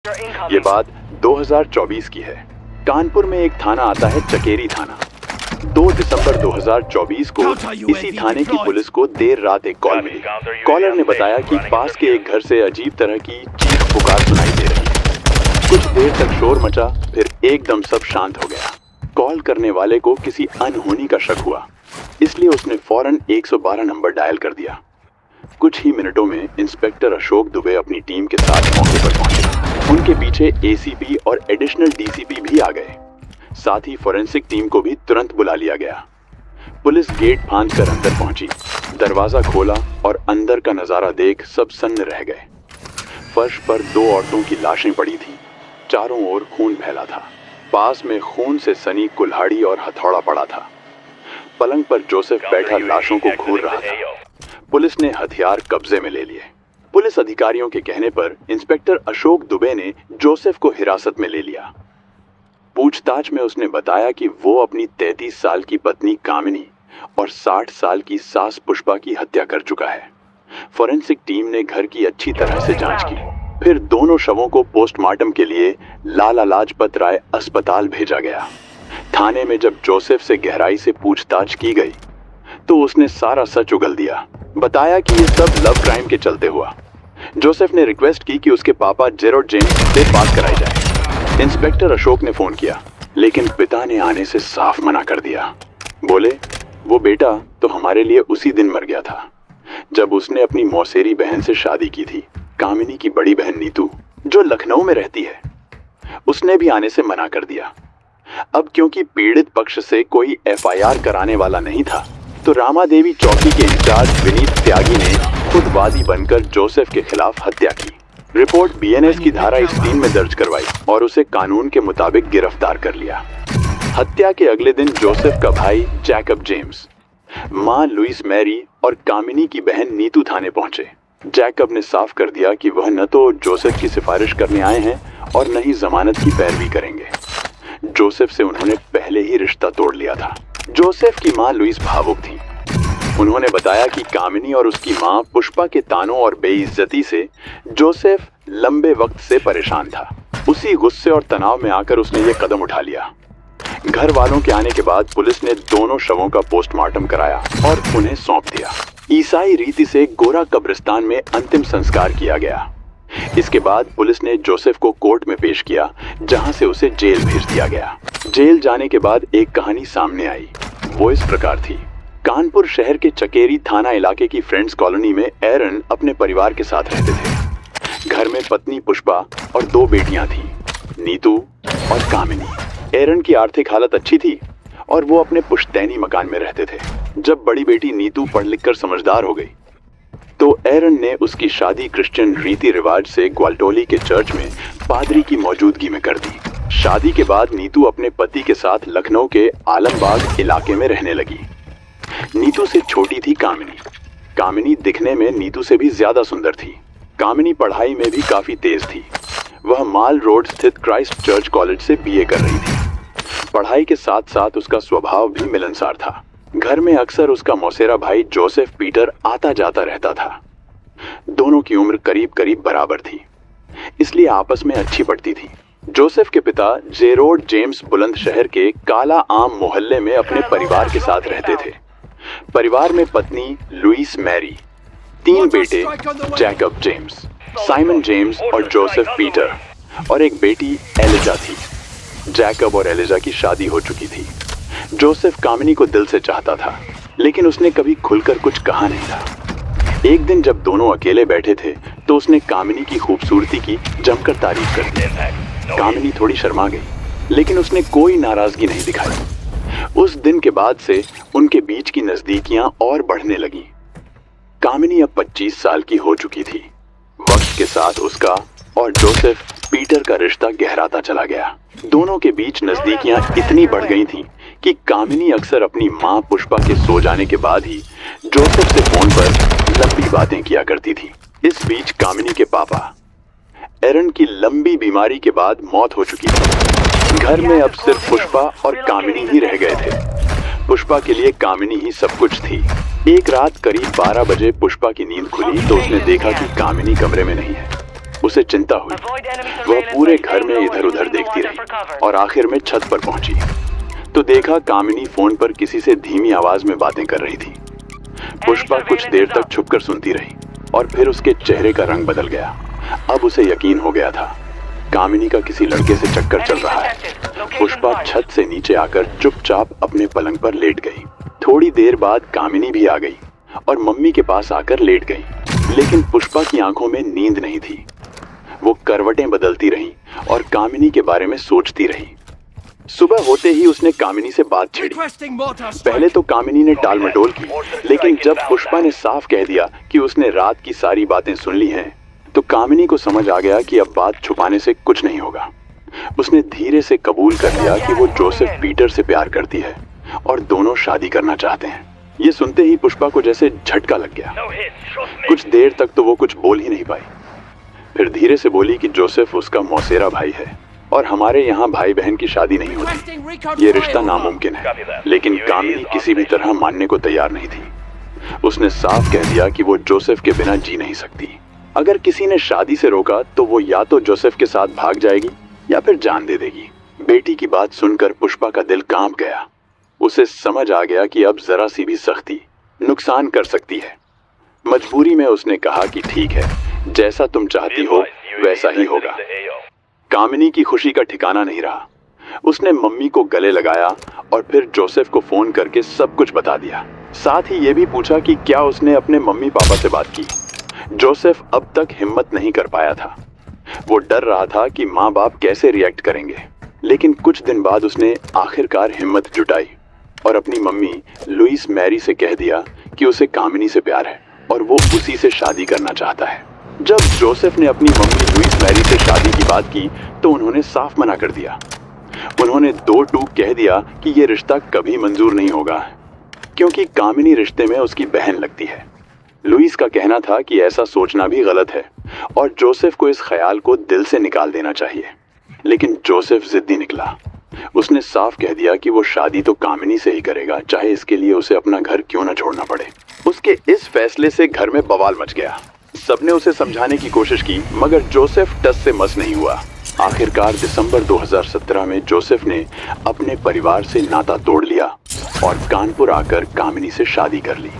ये बात 2024 की है। कानपुर में एक थाना आता है, चकेरी थाना। 2 दिसंबर 2024 को इसी थाने की पुलिस को देर रात एक कॉल मिली। कॉलर ने बताया कि पास के एक घर से अजीब तरह की चीख पुकार सुनाई दे रही है। कुछ देर तक शोर मचा, फिर एकदम सब शांत हो गया। कॉल करने वाले को किसी अनहोनी का शक हुआ, इसलिए उसने फौरन 112 नंबर डायल कर दिया। कुछ ही मिनटों में इंस्पेक्टर अशोक दुबे अपनी टीम के साथ मौके पर पहुंचे। उनके पीछे एसीपी और एडिशनल डीसीपी भी आ गए। साथ ही फोरेंसिक टीम को भी तुरंत बुला लिया गया। पुलिस गेट फांदकर अंदर पहुंची, दरवाजा खोला और अंदर का नजारा देख सब सन्न रह गए। फर्श पर 2 औरतों की लाशें पड़ी थी। चारों ओर खून फैला था। पास में खून से सनी कुल्हाड़ी और हथौड़ा पड़ा था। पलंग पर जोसेफ बैठा लाशों को घूर रहा था। पुलिस ने हथियार कब्जे में ले लिए। पुलिस अधिकारियों के कहने पर इंस्पेक्टर अशोक दुबे ने जोसेफ को हिरासत में ले लिया। पूछताछ में उसने बताया कि वो अपनी 33 साल की पत्नी कामिनी और 60 साल की सास पुष्पा की हत्या कर चुका है। फोरेंसिक टीम ने घर की अच्छी तरह से जांच की। फिर दोनों शवों को पोस्टमार्टम के लिए लाला लाजपत राय अस्पताल भेजा गया। थाने में जब जोसेफ से गहराई से पूछताछ की गई तो उसने सारा सच उगल दिया। बताया कि ये सब लव क्राइम के चलते हुआ। जोसेफ ने रिक्वेस्ट की कि उसके पापा जेरोड जेम्स से बात कराई जाए। इंस्पेक्टर अशोक ने फोन किया, लेकिन पिता ने आने से साफ मना कर दिया। बोले, वो बेटा तो हमारे लिए उसी दिन मर गया था जब उसने अपनी मौसेरी बहन से शादी की थी, कामिनी की बड़ी बहन नीतू, जो लखनऊ में रहती है। उसने भी आने से मना कर दिया। अब क्योंकि पीड़ित पक्ष से कोई एफआईआर कराने वाला नहीं था, तो रामादेवी चौकी के इंचार्ज विनीत त्यागी ने खुद वादी बनकर जोसेफ के खिलाफ हत्या की। रिपोर्ट बीएनएस की धारा 3 में दर्ज करवाई और उसे कानून के मुताबिक गिरफ्तार कर लिया। हत्या के अगले दिन जोसेफ का भाई जैकब जेम्स, मां लुइस मैरी और कामिनी की बहन नीतू थाने पहुंचे। जैकब ने साफ कर दिया कि वह न तो जोसेफ की सिफारिश करने आए हैं और न ही जमानत की पैरवी करेंगे। जोसेफ से उन्होंने पहले ही रिश्ता तोड़ लिया था। जोसेफ की मां लुइस भावुक थी। उन्होंने बताया कि कामिनी और उसकी मां पुष्पा के तानों और बेइज्जती से जोसेफ लंबे वक्त से परेशान था। उसी गुस्से और तनाव में आकर उसने ये कदम उठा लिया। घर वालों के आने के बाद पुलिस ने दोनों शवों का पोस्टमार्टम कराया और उन्हें सौंप दिया। ईसाई रीति से गोरा कब्रिस्तान में अंतिम संस्कार किया गया। इसके बाद पुलिस ने जोसेफ को कोर्ट में पेश किया, जहां से उसे जेल भेज दिया गया। जेल जाने के बाद एक कहानी सामने आई। वो इस प्रकार थी। कानपुर शहर के चकेरी थाना इलाके की फ्रेंड्स कॉलोनी में एरन अपने परिवार के साथ रहते थे। घर में पत्नी पुष्पा और 2 बेटियां थीं, नीतू और कामिनी। एरन की आर्थिक हालत अच्छी थी और वो अपने पुश्तैनी मकान में रहते थे। जब बड़ी बेटी नीतू पढ़ लिख कर समझदार हो गई तो एरन ने उसकी शादी क्रिश्चियन रीति रिवाज से ग्वाल्टोली के चर्च में पादरी की मौजूदगी में कर दी। शादी के बाद नीतू अपने पति के साथ लखनऊ के आलमबाग इलाके में रहने लगी। नीतू से छोटी थी कामिनी। कामिनी दिखने में नीतू से भी ज्यादा सुंदर थी। कामिनी पढ़ाई में भी काफी तेज थी। वह माल रोड स्थित क्राइस्ट चर्च कॉलेज से बीए कर रही थी। पढ़ाई के साथ साथ उसका स्वभाव भी मिलनसार था। घर में अक्सर उसका मौसेरा भाई जोसेफ पीटर आता जाता रहता था। दोनों की उम्र करीब करीब बराबर थी, इसलिए आपस में अच्छी पड़ती थी। जोसेफ के पिता जेरोड जेम्स बुलंदशहर के काला आम मोहल्ले में अपने परिवार के साथ रहते थे। परिवार में पत्नी लुइस मैरी, 3 बेटे जैकब जेम्स, साइमन जेम्स और जोसेफ पीटर और एक बेटी एलिजा थी। जैकब और एलिजा की शादी हो चुकी थी। जोसेफ कामिनी को दिल से चाहता था, लेकिन उसने कभी खुलकर कुछ कहा नहीं था। एक दिन जब दोनों अकेले बैठे थे तो उसने कामिनी की खूबसूरती की जमकर तारीफ कर दी। कामिनी थोड़ी शर्मा गई, लेकिन उसने कोई नाराजगी नहीं दिखाई। उस दिन के बाद से उनके बीच की नजदीकियां और बढ़ने लगी। कामिनी अब 25 साल की हो चुकी थी। वक्त के साथ उसका और जोसेफ पीटर का रिश्ता गहराता चला गया। दोनों के बीच नजदीकियां इतनी बढ़ गई थीं कि कामिनी अक्सर अपनी मां पुष्पा के सो जाने के बाद ही जोसेफ से फोन पर लंबी बातें किया करती थी। इस बीच कामिनी के पापा एरन की लंबी बीमारी के बाद मौत हो चुकी थी। घर में अब सिर्फ पुष्पा और कामिनी ही रह गए थे। पुष्पा के लिए कामिनी ही सब कुछ थी। एक रात करीब 12 बजे पुष्पा की नींद खुली तो उसने देखा कि कामिनी कमरे में नहीं है। उसे चिंता हुई। वह पूरे घर में इधर उधर देखती रही और आखिर में छत पर पहुंची तो देखा कामिनी फोन पर किसी से धीमी आवाज में बातें कर रही थी। पुष्पा कुछ देर तक छुपकर सुनती रही और फिर उसके चेहरे का रंग बदल गया। अब उसे यकीन हो गया था कामिनी का किसी लड़के से चक्कर चल रहा है। पुष्पा छत से नीचे आकर चुपचाप अपने पलंग पर लेट गई। थोड़ी देर बाद कामिनी भी आ गई और मम्मी के पास आकर लेट गई, लेकिन पुष्पा की आंखों में नींद नहीं थी। वो करवटें बदलती रही और कामिनी के बारे में सोचती रही। सुबह होते ही उसने कामिनी से बात छेड़ी। पहले तो कामिनी ने टाल मटोल की, लेकिन जब पुष्पा ने साफ कह दिया कि उसने रात की सारी बातें सुन ली हैं, तो कामिनी को समझ आ गया कि अब बात छुपाने से कुछ नहीं होगा। उसने धीरे से कबूल कर लिया कि वो जोसेफ पीटर से प्यार करती है और दोनों शादी करना चाहते हैं। ये सुनते ही पुष्पा को जैसे झटका लग गया। कुछ देर तक तो वो कुछ बोल ही नहीं पाई। फिर धीरे से बोली कि जोसेफ उसका मौसेरा भाई है और हमारे यहाँ भाई बहन की शादी नहीं होती। ये रिश्ता नामुमकिन है। लेकिन कामिनी किसी भी तरह मानने को तैयार नहीं थी। उसने साफ कह दिया कि वो जोसेफ के बिना जी नहीं सकती। अगर किसी ने शादी से रोका तो वो या तो जोसेफ के साथ भाग जाएगी या फिर जान दे देगी। बेटी की बात सुनकर पुष्पा का दिल कांप गया। उसे समझ आ गया कि अब जरा सी भी सख्ती नुकसान कर सकती है। मजबूरी में उसने कहा कि ठीक है, जैसा तुम चाहती हो वैसा ही होगा। कामिनी की खुशी का ठिकाना नहीं रहा। उसने मम्मी को गले लगाया और फिर जोसेफ को फोन करके सब कुछ बता दिया। साथ ही ये भी पूछा कि क्या उसने अपने मम्मी पापा से बात की। जोसेफ अब तक हिम्मत नहीं कर पाया था। वो डर रहा था कि माँ बाप कैसे रिएक्ट करेंगे। लेकिन कुछ दिन बाद उसने आखिरकार हिम्मत जुटाई और अपनी मम्मी लुइस मैरी से कह दिया कि उसे कामिनी से प्यार है और वो उसी से शादी करना चाहता है। जब जोसेफ ने अपनी मम्मी लुइस मैरी से शादी की बात की तो उन्होंने साफ मना कर दिया। उन्होंने दो टूक कह दिया कि ये रिश्ता कभी मंजूर नहीं होगा, क्योंकि कामिनी रिश्ते में उसकी बहन लगती है। लुइस का कहना था कि ऐसा सोचना भी गलत है और जोसेफ को इस ख्याल को दिल से निकाल देना चाहिए। लेकिन जोसेफ जिद्दी निकला। उसने साफ कह दिया कि वो शादी तो कामिनी से ही करेगा, चाहे इसके लिए उसे अपना घर क्यों न छोड़ना पड़े। उसके इस फैसले से घर में बवाल मच गया। सबने उसे समझाने की कोशिश की, मगर जोसेफ टस से मस नहीं हुआ। आखिरकार दिसंबर 2017 में जोसेफ ने अपने परिवार से नाता तोड़ लिया और कानपुर आकर कामिनी से शादी कर ली।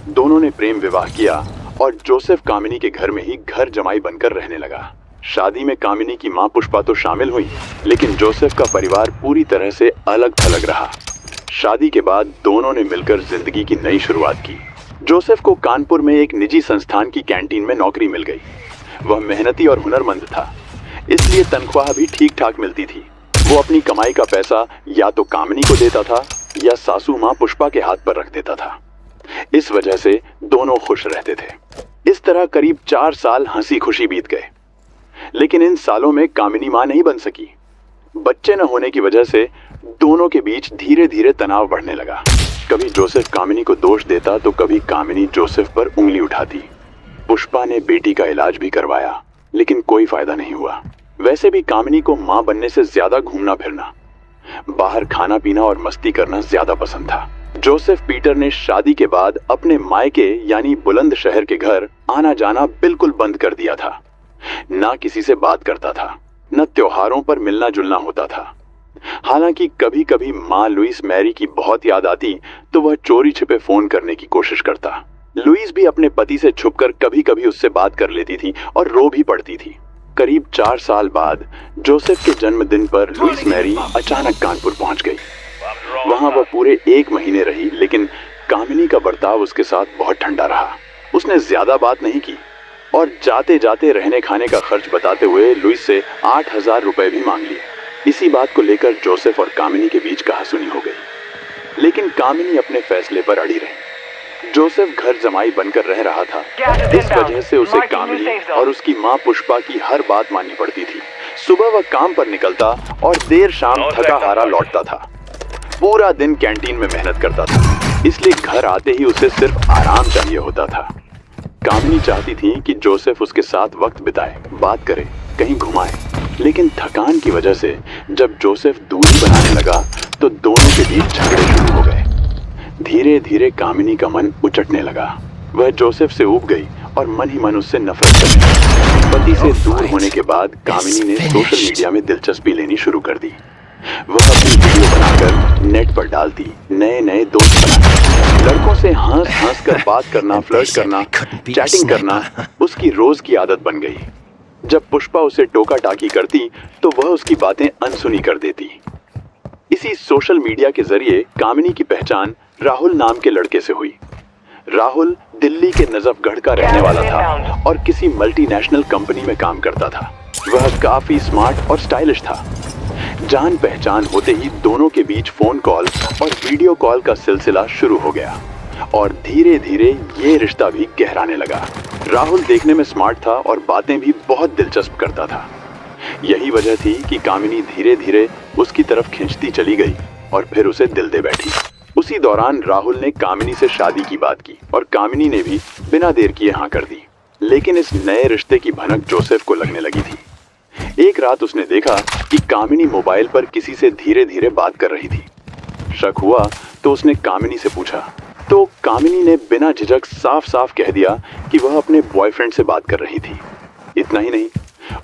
दोनों ने प्रेम विवाह किया और जोसेफ कामिनी के घर में ही घर जमाई बनकर रहने लगा। शादी में कामिनी की मां पुष्पा तो शामिल हुई, लेकिन जोसेफ का परिवार पूरी तरह से अलग थलग रहा। शादी के बाद दोनों ने मिलकर जिंदगी की नई शुरुआत की। जोसेफ को कानपुर में एक निजी संस्थान की कैंटीन में नौकरी मिल गई। वह मेहनती और हुनरमंद था, इसलिए तनख्वाह भी ठीक ठाक मिलती थी। वो अपनी कमाई का पैसा या तो कामिनी को देता था या सासू माँ पुष्पा के हाथ पर रख देता था। इस वजह से दोनों खुश रहते थे। इस तरह करीब 4 साल हंसी खुशी बीत गए। लेकिन इन सालों में कामिनी मां नहीं बन सकी। बच्चे न होने की वजह से दोनों के बीच धीरे धीरे तनाव बढ़ने लगा। कभी जोसेफ कामिनी को दोष देता तो कभी कामिनी जोसेफ पर उंगली उठाती। पुष्पा ने बेटी का इलाज भी करवाया, लेकिन कोई फायदा नहीं हुआ। वैसे भी कामिनी को मां बनने से ज्यादा घूमना फिरना, बाहर खाना पीना और मस्ती करना ज्यादा पसंद था। जोसेफ पीटर ने शादी के बाद अपने मायके यानी बुलंद शहर के घर आना जाना बिल्कुल बंद कर दिया था। ना किसी से बात करता था, न त्योहारों पर मिलना जुलना होता था। हालांकि कभी कभी माँ लुइस मैरी की बहुत याद आती तो वह चोरी छिपे फोन करने की कोशिश करता। लुइस भी अपने पति से छुपकर कभी कभी उससे बात कर लेती थी और रो भी पड़ती थी। करीब 4 साल बाद जोसेफ के जन्मदिन पर लुइस मैरी अचानक कानपुर पहुंच गई। वहां वह पूरे 1 महीने रही, लेकिन कामिनी का बर्ताव उसके साथ बहुत ठंडा रहा। उसने ज्यादा बात नहीं की और जाते जाते रहने खाने का खर्च बताते हुए लुइस से 8,000 रुपए भी मांग लिए। इसी बात को लेकर जोसेफ और कामिनी के बीच कहासुनी हो गई, लेकिन कामिनी अपने फैसले पर अड़ी रही। जोसेफ घर जमाई बनकर रह रहा था, इस वजह से उसे कामिनी और उसकी मां पुष्पा की हर बात माननी पड़ती थी। सुबह वह काम पर निकलता और देर शाम थका हारा लौटता था। पूरा दिन कैंटीन में मेहनत करता था, इसलिए घर आते ही उसे सिर्फ आराम चाहिए होता था। कामिनी चाहती थी कि जोसेफ उसके साथ वक्त बिताए, बात करे, कहीं घुमाए, लेकिन थकान की वजह से जब जोसेफ दूरी बनाने लगा तो दोनों के बीच झगड़े शुरू हो गए। धीरे धीरे कामिनी का मन उचटने लगा। वह जोसेफ से ऊब गई और मन ही मन उससे नफरत करने लगी। पति से दूर होने के बाद कामिनी ने सोशल मीडिया में दिलचस्पी लेनी शुरू कर दी। वह अपनी वीडियो बनाकर नेट पर डालती, नए नए दोस्त बनाती, लड़कों से हंस कर बात करना, फ्लर्ट करना, चैटिंग करना उसकी रोज की आदत बन गई। जब पुष्पा उसे टोका टाकी करती तो वह उसकी बातें अनसुनी कर देती। इसी सोशल मीडिया के जरिए कामिनी की पहचान राहुल नाम के लड़के से हुई। राहुल दिल्ली के नजफगढ़ का रहने वाला था और किसी मल्टीनेशनल कंपनी में काम करता था। वह काफी स्मार्ट और स्टाइलिश था। जान पहचान होते ही दोनों के बीच फोन कॉल और वीडियो कॉल का सिलसिला शुरू हो गया और धीरे धीरे ये रिश्ता भी गहराने लगा। राहुल देखने में स्मार्ट था और बातें भी बहुत दिलचस्प करता था। यही वजह थी कि कामिनी धीरे धीरे उसकी तरफ खिंचती चली गई और फिर उसे दिल दे बैठी। उसी दौरान राहुल ने कामिनी से शादी की बात की और कामिनी ने भी बिना देर किए हाँ कर दी। लेकिन इस नए रिश्ते की भनक जोसेफ को लगने लगी थी। एक रात उसने देखा कि कामिनी मोबाइल पर किसी से धीरे धीरे बात कर रही थी। शक हुआ तो उसने कामिनी से पूछा, तो कामिनी ने बिना झिझक साफ साफ कह दिया कि वह अपने बॉयफ्रेंड से बात कर रही थी। इतना ही नहीं,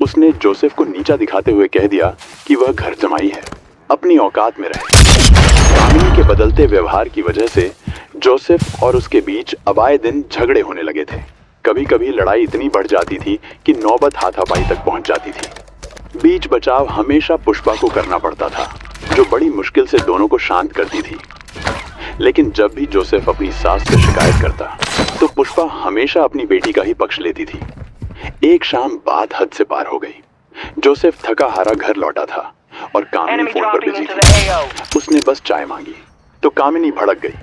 उसने जोसेफ को नीचा दिखाते हुए कह दिया कि वह घर जमाई है, अपनी औकात में रहे। कामिनी के बदलते व्यवहार की वजह से जोसेफ और उसके बीच अब आए दिन झगड़े होने लगे थे। कभी कभी लड़ाई इतनी बढ़ जाती थी कि नौबत हाथापाई तक पहुंच जाती थी। बीच बचाव हमेशा पुष्पा को करना पड़ता था, जो बड़ी मुश्किल से दोनों को शांत करती थी। लेकिन जब भी जोसेफ अपनी सास से शिकायत करता तो पुष्पा हमेशा अपनी बेटी का ही पक्ष लेती थी। एक शाम बात हद से पार हो गई। जोसेफ थका हारा घर लौटा था और कामिनी फोन पर बिजी थी। उसने बस चाय मांगी तो कामिनी भड़क गई,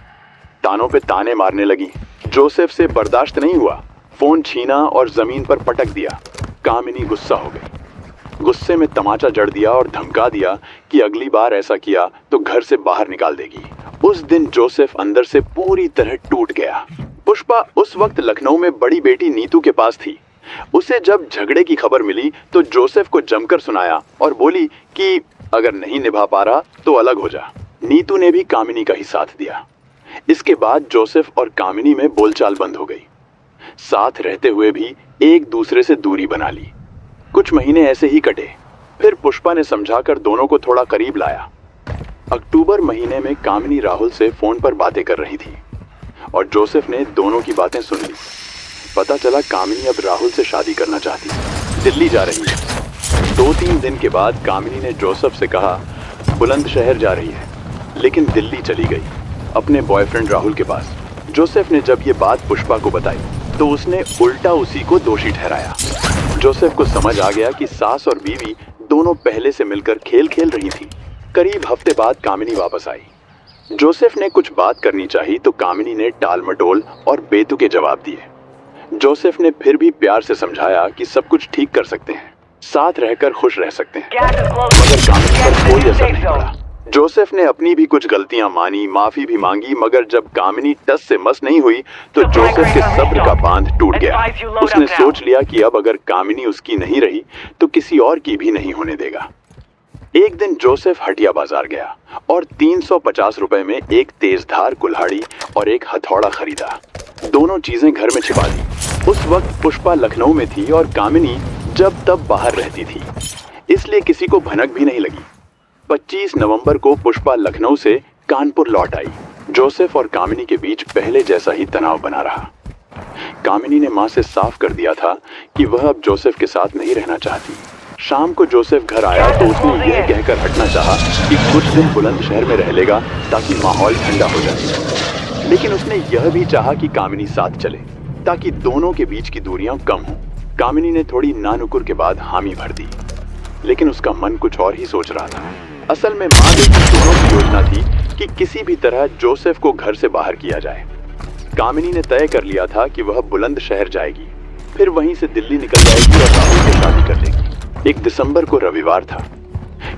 तानों पे ताने मारने लगी। जोसेफ से बर्दाश्त नहीं हुआ, फोन छीना और जमीन पर पटक दिया। कामिनी गुस्सा हो गई। गुस्से में तमाचा जड़ दिया और धमका दिया कि अगली बार ऐसा किया तो घर से बाहर निकाल देगी। उस दिन जोसेफ अंदर से पूरी तरह टूट गया। पुष्पा उस वक्त लखनऊ में बड़ी बेटी नीतू के पास थी। उसे जब झगड़े की खबर मिली तो जोसेफ को जमकर सुनाया और बोली कि अगर नहीं निभा पा रहा तो अलग हो जा। नीतू ने भी कामिनी का ही साथ दिया। इसके बाद जोसेफ और कामिनी में बोलचाल बंद हो गई। साथ रहते हुए भी एक दूसरे से दूरी बना ली। कुछ महीने ऐसे ही कटे। फिर पुष्पा ने समझाकर दोनों को थोड़ा करीब लाया। अक्टूबर महीने में कामिनी राहुल से फोन पर बातें कर रही थी और जोसेफ ने दोनों की बातें सुन ली। पता चला कामिनी अब राहुल से शादी करना चाहती, दिल्ली जा रही है। 2-3 दिन के बाद कामिनी ने जोसेफ से कहा बुलंदशहर जा रही है, लेकिन दिल्ली चली गई अपने बॉयफ्रेंड राहुल के पास। जोसेफ ने जब ये बात पुष्पा को बताई तो उसने उल्टा उसी को दोषी ठहराया। जोसेफ को समझ आ गया कि सास और बीवी दोनों पहले से मिलकर खेल खेल रही थी। करीब हफ्ते बाद कामिनी वापस आई। जोसेफ ने कुछ बात करनी चाहिए तो कामिनी ने टाल मटोल और बेतुके जवाब दिए। जोसेफ ने फिर भी प्यार से समझाया कि सब कुछ ठीक कर सकते हैं, साथ रहकर खुश रह सकते हैं, मगर कामिनी पर कोई असर नहीं पड़ा। जोसेफ ने अपनी भी कुछ गलतियां मानी, माफी भी मांगी, मगर जब कामिनी टस से मस नहीं हुई तो जोसेफ के सब्र का बांध टूट गया। उसने सोच लिया कि अब अगर कामिनी उसकी नहीं रही तो किसी और की भी नहीं होने देगा। एक दिन जोसेफ हटिया बाजार गया और 350 रुपए में एक तेजधार कुल्हाड़ी और एक हथौड़ा खरीदा। दोनों चीजें घर में छिपा दी। उस वक्त पुष्पा लखनऊ में थी और कामिनी जब तब बाहर रहती थी, इसलिए किसी को भनक भी नहीं लगी। 25 नवंबर को पुष्पा लखनऊ से कानपुर लौट आई। जोसेफ और कामिनी के बीच पहले जैसा ही तनाव बना रहा। कामिनी ने मां से साफ कर दिया था कि वह अब जोसेफ के साथ नहीं रहना चाहती। शाम को जोसेफ घर आया तो उसने यह कहकर हटना चाहा कि कुछ दिन बुलंदशहर में रह लेगा ताकि माहौल ठंडा हो जाए। लेकिन उसने यह भी चाहा कि कामिनी साथ चले ताकि दोनों के बीच की दूरियां कम हों। कामिनी ने थोड़ी नानुकुर के बाद हामी भर दी, लेकिन उसका मन कुछ और ही सोच रहा था। असल में मां बेटी दोनों की योजना थी कि किसी भी तरह जोसेफ को घर से बाहर किया जाए। कामिनी ने तय कर लिया था कि वह बुलंदशहर जाएगी, फिर वहीं से दिल्ली निकल जाएगी और राहुल से शादी कर लेगी। 1 दिसंबर को रविवार था।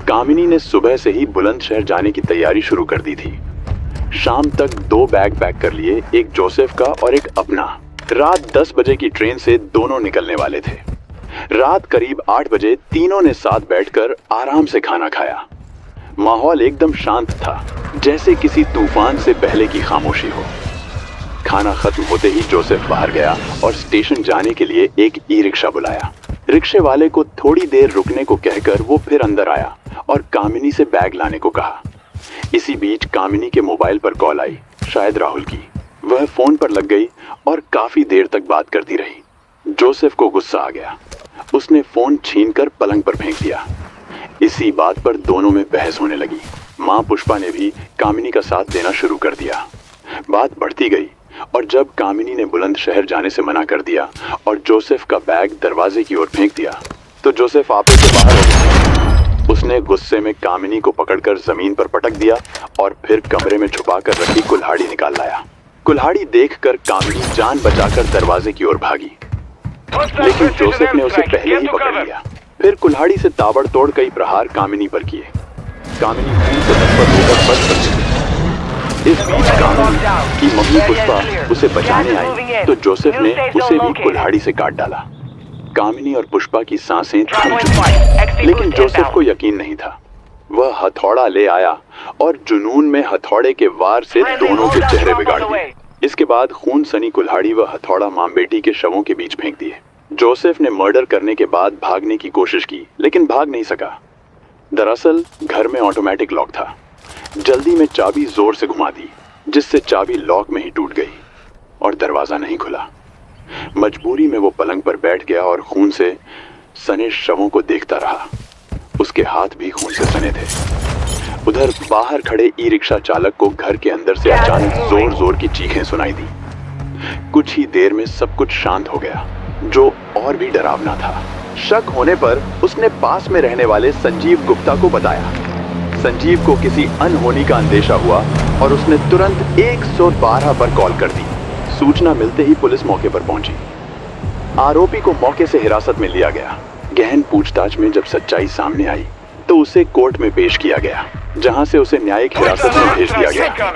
कामिनी ने सुबह से ही बुलंदशहर जाने की तैयारी शुरू कर दी थी। शाम तक 2 बैग पैक कर लिए, एक जोसेफ का और एक अपना। रात 10 बजे की ट्रेन से दोनों निकलने वाले थे। रात करीब 8 बजे तीनों ने साथ बैठकर आराम से खाना खाया। माहौल एकदम शांत था, जैसे किसी तूफान से पहले की खामोशी हो। खाना खत्म होते ही जोसेफ बाहर गया और स्टेशन जाने के लिए एक ई-रिक्शा बुलाया। रिक्शे वाले को थोड़ी देर रुकने को कहकर वो फिर अंदर आया और कामिनी से बैग लाने को कहा। इसी बीच कामिनी के मोबाइल पर कॉल आई, शायद राहुल की। वह फोन पर लग गई और काफी देर तक बात करती रही। जोसेफ को गुस्सा आ गया। उसने फोन छीनकर पलंग पर फेंक दिया। इसी बात पर दोनों में बहस होने लगी। माँ पुष्पा ने भी कामिनी का साथ देना शुरू कर दिया। बात बढ़ती गई और जब कामिनी ने बुलंदशहर जाने से मना कर दिया और जोसेफ का बैग दरवाजे की ओर फेंक दिया तो जोसेफ आपे से बाहर हो गया। उसने गुस्से में कामिनी को पकड़कर जमीन पर पटक दिया और फिर कमरे में छुपाकर रखी कुल्हाड़ी निकाल लाया। कुल्हाड़ी देखकर कामिनी जान बचाकर दरवाजे की ओर भागी, लेकिन जोसेफ ने उसे पहले ही पकड़ लिया। फिर कुल्हाड़ी से ताबड़तोड़ कई प्रहार कामिनी पर किए। कामिनी खून से लथपथ होकर बच सकती थी। इस बीच कामिनी की मम्मी पुष्पा उसे बचाने आई तो जोसेफ ने उसे भी कुल्हाड़ी से काट डाला। कामिनी और पुष्पा की सांसें थम चुकी, लेकिन जोसेफ को यकीन नहीं था। वह हथौड़ा ले आया और जुनून में हथौड़े के वार से दोनों के चेहरे बिगाड़ दिए। इसके बाद खून सनी कुल्हाड़ी व हथौड़ा मां बेटी के शवों के बीच फेंक दिए। जोसेफ ने मर्डर करने के बाद भागने की कोशिश की, लेकिन भाग नहीं सका। दरअसल घर में ऑटोमेटिक लॉक था। जल्दी में चाबी जोर से घुमा दी, जिससे चाबी लॉक में ही टूट गई और दरवाजा नहीं खुला। मजबूरी में वो पलंग पर बैठ गया और खून से सने शवों को देखता रहा। उसके हाथ भी खून से सने थे। उधर बाहर खड़े ई रिक्शा चालक को घर के अंदर से अचानक जोर जोर की चीखें सुनाई दी। कुछ ही देर में सब कुछ शांत हो गया, जो और भी डरावना था। शक होने पर उसने पास में रहने वाले संजीव गुप्ता को बताया। संजीव को किसी अनहोनी का अंदेशा हुआ और उसने तुरंत 112 पर कॉल कर दी। सूचना मिलते ही पुलिस मौके पर पहुंची। आरोपी को मौके से हिरासत में लिया गया। गहन पूछताछ में जब सच्चाई सामने आई तो उसे कोर्ट में पेश किया गया, जहां से उसे न्यायिक हिरासत में भेज दिया गया।